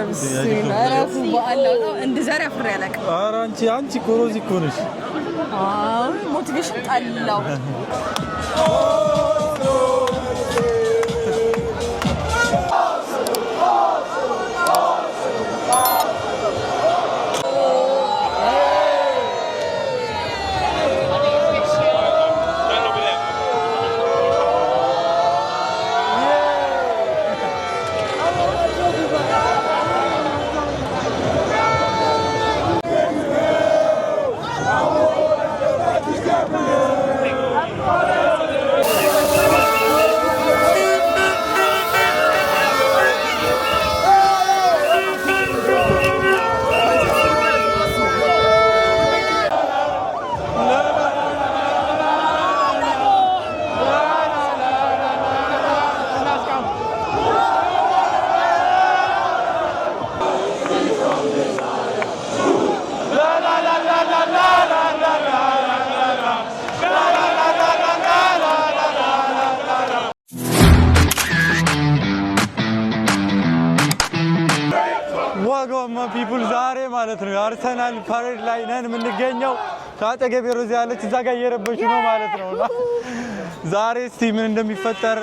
بسم عرفوا بقى عند زرع في الريالك انت كوروزي كونش موتيفيشن الله people ዛሬ ማለት ነው አርሰናል ፓሬድ ላይ ነን የምንገኘው ካጠገብ ሮዚ ያለች እዛ ጋር እየረበች ነው ማለት ነውና ዛሬ እስቲ ምን እንደሚፈጠር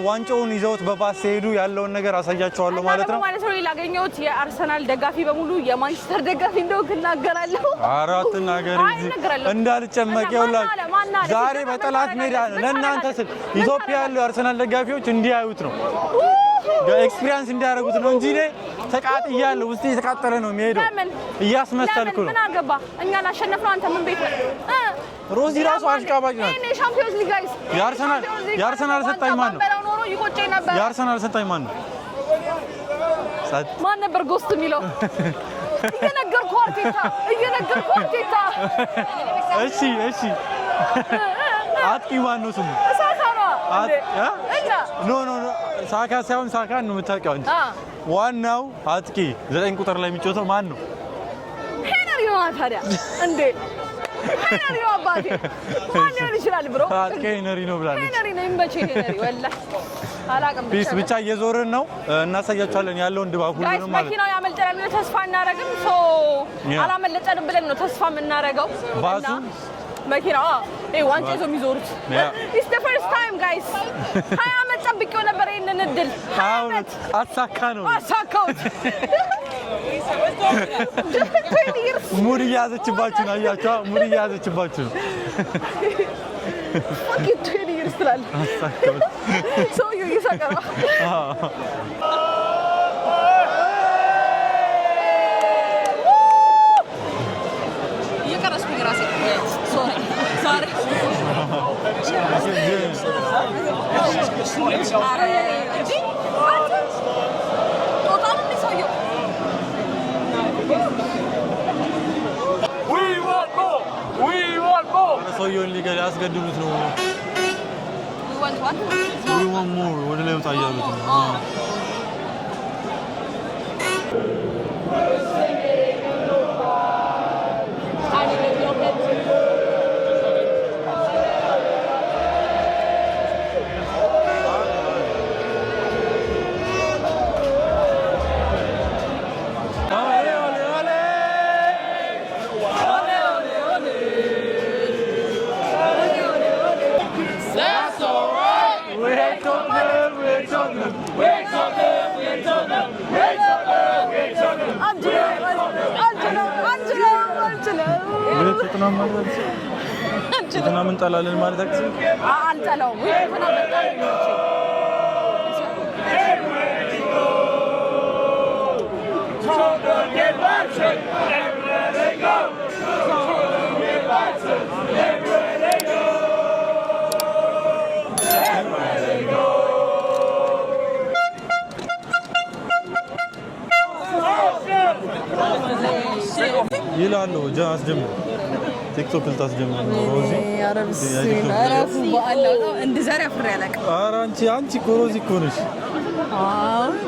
ዋንጫውን ይዘውት በፓስ ሄዱ ያለውን ነገር አሳያቸዋለሁ ማለት ነው ማለት ነው ላገኘሁት የአርሰናል ደጋፊ በሙሉ የማንቸስተር ደጋፊ እንደሆነ እናገራለሁ አራት ነገር እንዳልጨመቅ ይውላል ዛሬ በጠላት ሜዳ ነው ለእናንተ ስል ኢትዮጵያ ያለው የአርሰናል ደጋፊዎች እንዲያዩት ነው ኤክስፒሪየንስ እንዲያደርጉት ነው እንጂ ተቃጥያለሁ ውስጥ የተቃጠለ ነው የሚሄደው እያስመሰልኩ ነው ምን አገባ እኛ ላሸነፍነው አንተ ምን ቤት ሮዚ ራሱ አሽቃባጭ ናት እኔ ሻምፒዮንስ ሊግ ጋይስ የአርሰናል ሰጣኝ ማን ነው ይቆጨኝ ነበር የአርሰናል ሰጣኝ ማን ነው ማን ነበር ጎስት የሚለው እየነገርኩ አርቴታ እሺ አጥቂ ማን ነው ስሙ ሳካ ነው ኖ ሳካ ሳይሆን ሳካ ነው የምታውቂው አንቺ ዋናው አጥቂ 9 ቁጥር ላይ የሚጫወተው ማን ነው ሄነሪ ነው ታዲያ እንዴ ሄነሪ ነው አባቴ ማን ይችላል ብሮ አጥቂ ሄነሪ ነው ብላለች ሄነሪ ነው እንበቼ ሄነሪ ወላሂ አላቀም ፒስ ብቻ እየዞርን ነው እናሳያችኋለን ያለውን ድባብ ሁሉ ነው ማለት መኪናው ያመልጠናል ብለን ተስፋ እናረግም ሶ አላመለጠንም ብለን ነው ተስፋ የምናረገው ባሱ መኪናው ዋንጫ ይዘው የሚዞሩት it's the first time guys 20 ዓመት ጠብቄው ነበር ይሄንን እድል አሳካሁት ሙድ እያዘችባችሁ ነው አያችሁ ሙድ እያዘችባችሁ ነው fuck it 20 years ትላለህ አሳካሁት ሰው ይሳቀራ የቀረስኩኝ ራሴ sorry ሰውየውን ሊገል ያስገድሉት ነው we want more ወደ ላይ ወጣ እያሉት ነው እንትና ምን ጠላልን ማለት አክሲ አንጠላው እንትና በጣም ይላሉ ጃስ ጀምሮ ቲክቶክ ልታስጀምር ነው ሮዚ አረፉ በአላህ እንደ ዛሬ አፍሬ ያለቅ አንቺ ሮዚ እኮ ነሽ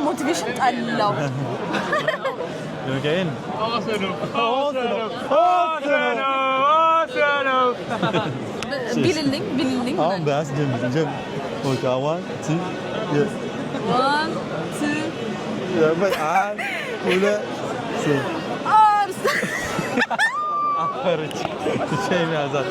ሞቲቬሽን ጣላው again ቢልልኝ አሁን ባስ ጀምር ኦኬ 1 2 1 2 ሁለት አፈረች። ሼም ያዛት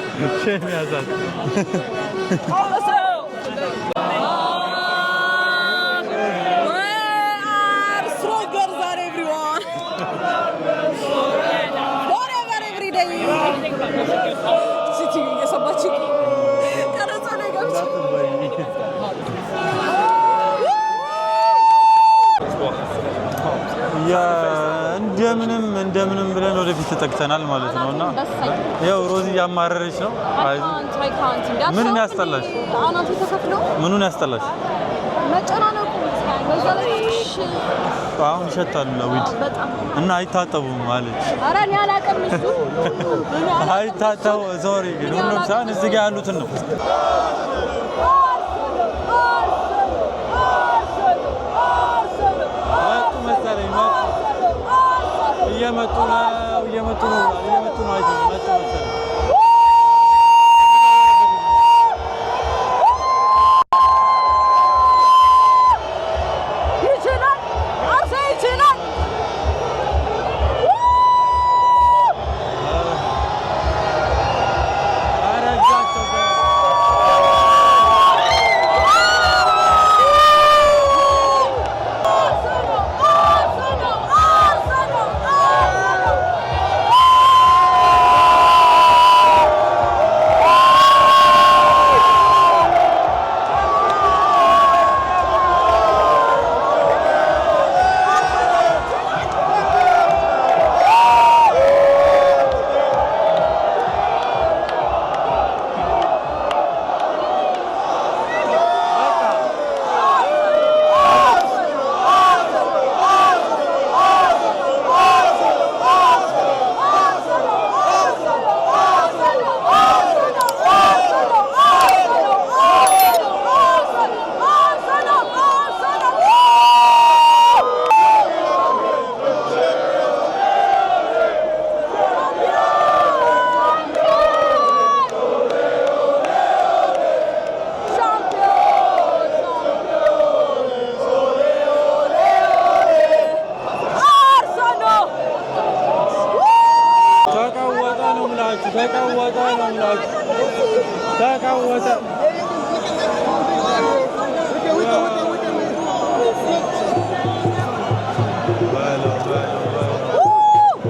እንደምንም ብለን ወደፊት ተጠቅተናል ማለት ነውና ያው ሮዚ ያማረረች ነው። ምኑን ያስጠላሽ? ምኑን ያስጠላሽ? መጨናነቁ አሁን ይሸታል ለዊድ እና አይታጠቡም ማለች። ኧረ እኔ አላውቅም እሱ አይታጠቡ ሶሪ ግን ሁሉም ሳን እዚህ ጋር ያሉትን ነው እየመጡ ነው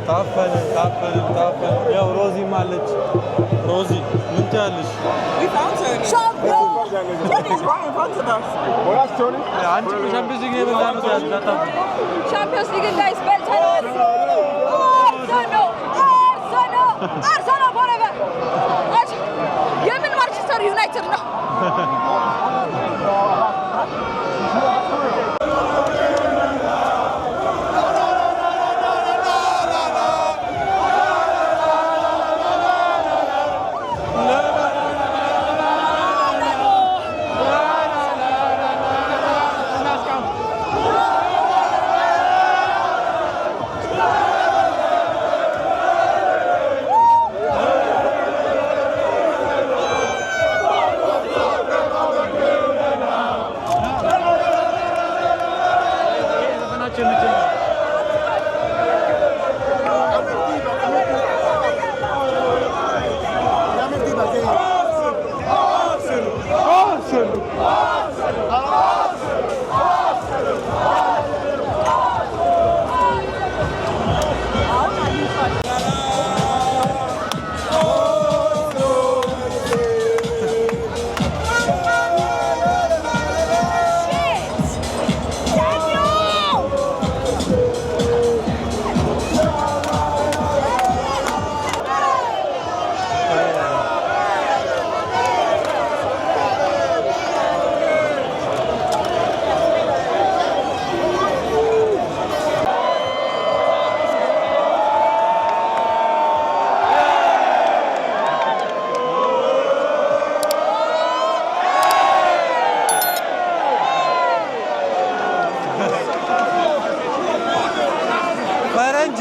ታፈነ ያው ሮዚ ማለች ሮዚ ምን ትያለሽ? አንቺ ሻምፒዮንስ ሊግ የበላ ነው ያልታታ ሻምፒዮንስ ሊግ ላይ ስፔልተን አርሰናል ፎሬቨር የምን ማንቸስተር ዩናይትድ ነው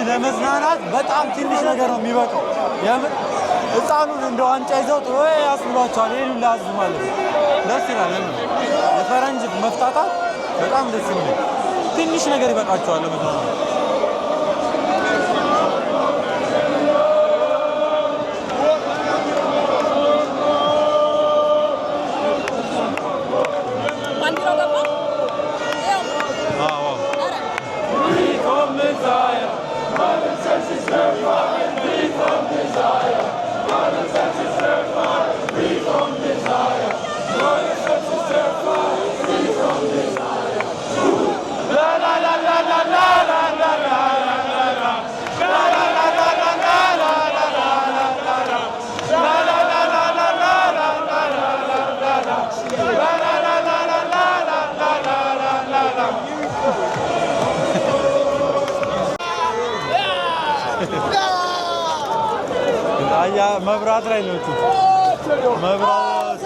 ለመዝናናት በጣም ትንሽ ነገር ነው የሚበቃው። የምን ህፃኑን እንደ ዋንጫ ይዘውት ወይ ያስብሏቸዋል። ይሄን ላዝ ማለት ነው። ደስ ይላል። የፈረንጅ መፍታታት በጣም ደስ ይላል። ትንሽ ነገር ይበቃቸዋል ለመዝናናት። ያ መብራት ላይ ነው መብራት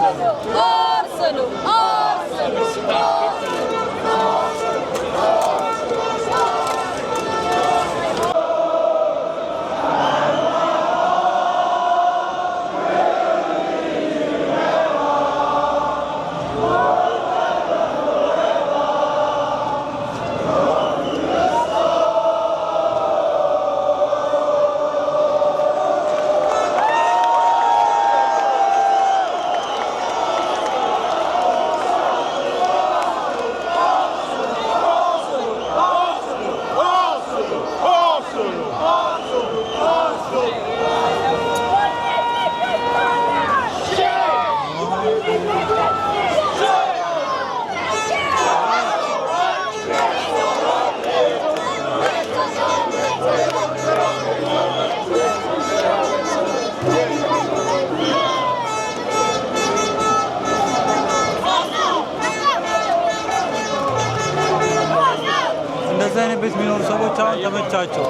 እንደዚህ አይነት ቤት የሚኖሩ ሰዎች አሁን ተመቻቸው።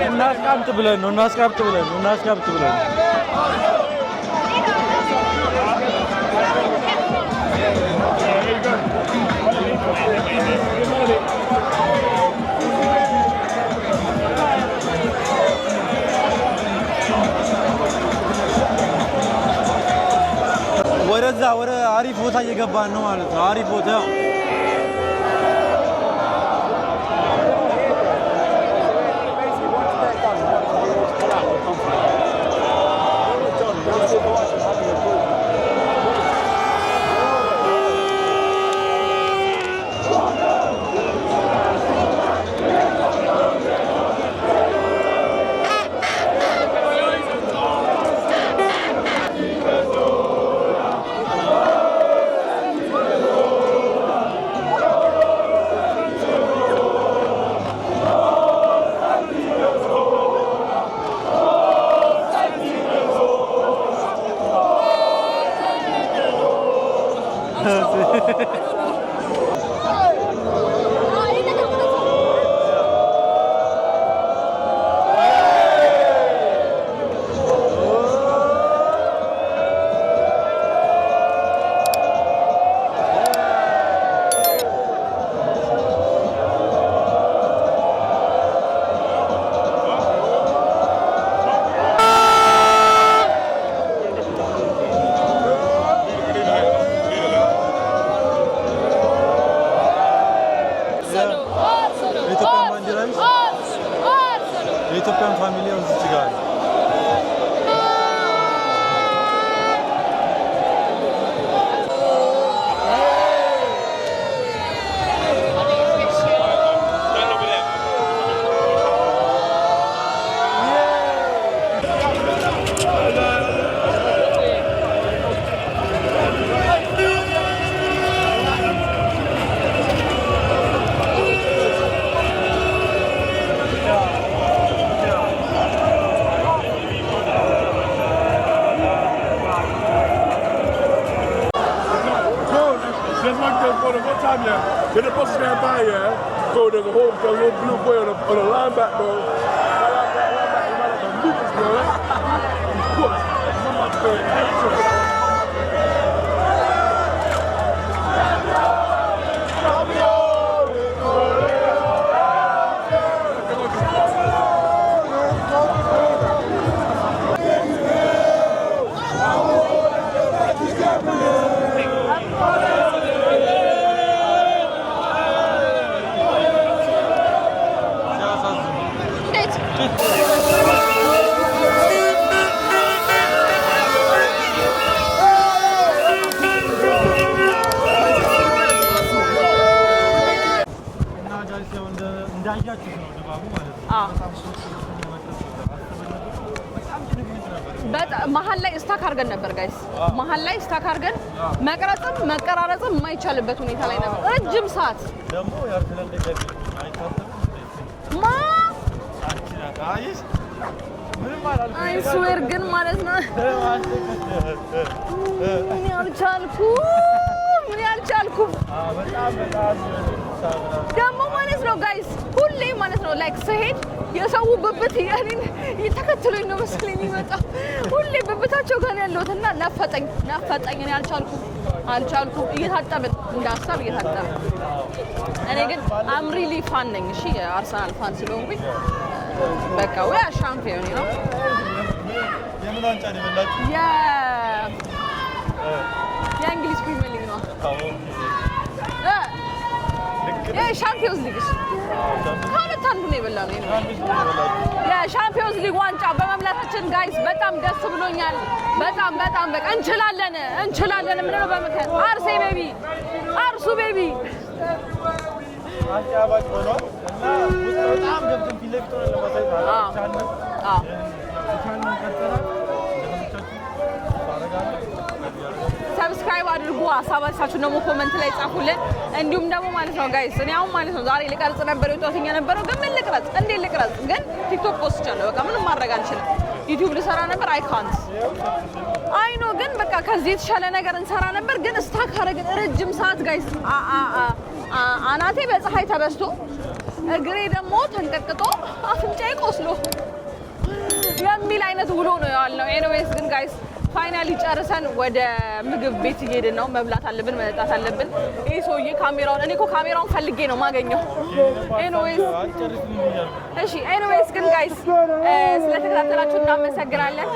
እናስቀምጥ ብለን ነው ወደዛ ወደ አሪፍ ቦታ እየገባን ነው ማለት ነው። አሪፍ ቦታ የኢትዮጵያን ፋሚሊ እዚህ ጋር Then the bus stand by here, go there's a whole little blue boy on a linebacker, bro. Lucas, bro. He's cooked. መሀል ላይ ስታክ አድርገን ነበር ጋይስ መሀል ላይ ስታክ አድርገን መቅረጽም መቀራረጽም የማይቻልበት ሁኔታ ላይ ነበር ረጅም ሰዓት ደግሞ ያርተለለገ ማ አይስ ምንም አላልኩም አይ ስዌር ግን ማለት ነው ምን ያልቻልኩ በጣም ደግሞ ማለት ነው ጋይስ ሁሌ ማለት ነው ላይክ ስሄድ የሰው ብብት ያኔን ይተከተሉኝ ነው መስለኝ የሚመጣው ሁሌ ብብታቸው ጋር ያለውትና ናፈጠኝ እኔ አልቻልኩ እየታጠብን እንዳሳብ እየታጠብን እኔ ግን አም ሪሊ ፋን ነኝ እሺ የአርሰናል ፋን ስለሆንኩኝ በቃ ወይ ሻምፒዮን ነው የምን ዋንጫ ነው የበላችሁ የእንግሊዝ ፕሪሚየር ሊግ ነው የሻምፒዮንስ ሊግ ከሁለት አንዱ ነው የበላነው የሻምፒዮንስ ሊግ ዋንጫ በመብላታችን ጋይስ በጣም ደስ ብሎኛል በጣም በቃ እንችላለን ምንድነው በመከት አርሱ ቤቢ አጫባጭ ሆኗል እና በጣም ገብተን ፊለክቶ ለማሳየት አልቻልንም ሰብስክራይብ አድርጉ ሀሳባችሁን ደግሞ ኮሜንት ላይ ጻፉልን እንዲሁም ደግሞ ማለት ነው ጋይስ እኔ አሁን ማለት ነው ዛሬ ልቀርጽ ነበር የወጣሁኝ የነበረው ግን ምን ልቅረጽ ግን ቲክቶክ ፖስት ቻለው በቃ ምንም ማድረግ አልችልም ዩቲዩብ ልሰራ ነበር አይ ካንት አይ ኖ ግን በቃ ከዚህ የተሻለ ነገር እንሰራ ነበር ግን ስታክ አደረግን ረጅም ሰዓት ጋይስ አናቴ በፀሐይ ተበስቶ እግሬ ደግሞ ተንቀጥቅጦ አፍንጫዬ ቆስሎ የሚል አይነት ውሎ ነው ያለው ኤኒዌይስ ግን ጋይስ ፋይናሊ ጨርሰን ወደ ምግብ ቤት እየሄድን ነው መብላት አለብን መጠጣት አለብን ይሄ ሰውዬ ካሜራውን እኔ እኮ ካሜራውን ፈልጌ ነው ማገኘው ኤኒዌይስ ግን ጋይስ ስለተከታተላችሁ እናመሰግናለን